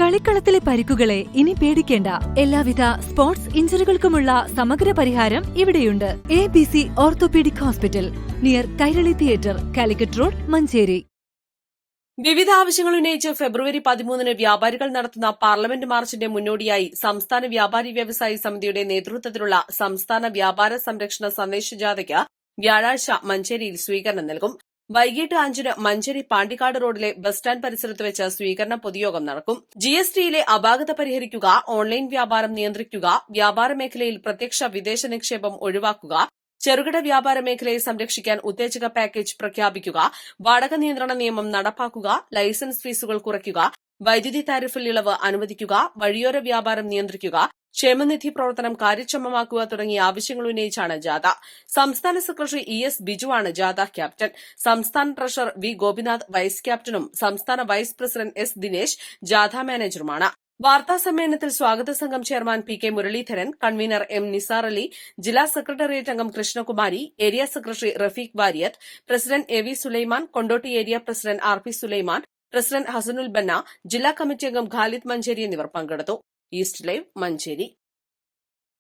കളിക്കളത്തിലെ പരിക്കുകളെ ഇനി പേടിക്കേണ്ട. എല്ലാവിധ സ്പോർട്സ് ഇഞ്ചുറികൾക്കുമുള്ള സമഗ്ര പരിഹാരം ഇവിടെയുണ്ട്. ABC orthopaedic hospital, near Kairali theatre, Calicut road, Manjeri. വിവിധ ആവശ്യങ്ങൾ ഉന്നയിച്ച് ഫെബ്രുവരി 13-ന് വ്യാപാരികൾ നടത്തുന്ന പാർലമെന്റ് മാർച്ചിന്റെ മുന്നോടിയായി സംസ്ഥാന വ്യാപാരി വ്യവസായി സമിതിയുടെ നേതൃത്വത്തിലുള്ള സംസ്ഥാന വ്യാപാര സംരക്ഷണ സന്ദേശജാഥയ്ക്ക് വ്യാഴാഴ്ച മഞ്ചേരിയിൽ സ്വീകരണം നൽകും. വൈകിട്ട് 5-ന് മഞ്ചേരി പാണ്ടിക്കാട് റോഡിലെ ബസ് സ്റ്റാൻഡ് പരിസരത്ത് വെച്ച് സ്വീകരണ പൊതുയോഗം നടക്കും. GSTയിലെ അപാകത പരിഹരിക്കുക, ഓൺലൈൻ വ്യാപാരം നിയന്ത്രിക്കുക, വ്യാപാര മേഖലയിൽ പ്രത്യക്ഷ വിദേശ നിക്ഷേപം ഒഴിവാക്കുക, ചെറുകിട വ്യാപാര മേഖലയെ സംരക്ഷിക്കാൻ ഉത്തേജക പാക്കേജ് പ്രഖ്യാപിക്കുക, വാടക നിയന്ത്രണ നിയമം നടപ്പാക്കുക, ലൈസൻസ് ഫീസുകൾ കുറയ്ക്കുക, വൈദ്യുതി താരിഫിൽ ഇളവ് അനുവദിക്കുക, വഴിയോര വ്യാപാരം നിയന്ത്രിക്കുക, ക്ഷേമനിധി പ്രവർത്തനം കാര്യക്ഷമമാക്കുക തുടങ്ങിയ ആവശ്യങ്ങൾ ഉന്നയിച്ചാണ് ജാഥ. സംസ്ഥാന സെക്രട്ടറി ES ബിജുവാണ് ജാഥ ക്യാപ്റ്റൻ. സംസ്ഥാന ട്രഷറർ V ഗോപിനാഥ് വൈസ് ക്യാപ്റ്റനും സംസ്ഥാന വൈസ് പ്രസിഡന്റ് S ദിനേശ് ജാഥ മാനേജറുമാണ്. വാർത്താസമ്മേളനത്തിൽ സ്വാഗത സംഘം chairman PK Muraleedharan, convener M Nisar Ali, ജില്ലാ സെക്രട്ടേറിയറ്റ് അംഗം Krishnakumari, area secretary Rafeeq Variyath, president AV Sulaiman, Kondotty area president RP Sulaiman, president Hasanul Banna, ജില്ലാ കമ്മിറ്റി അംഗം ഖാലിദ് മഞ്ചേരി എന്നിവർ പങ്കെടുത്തു. East live, Manjeri.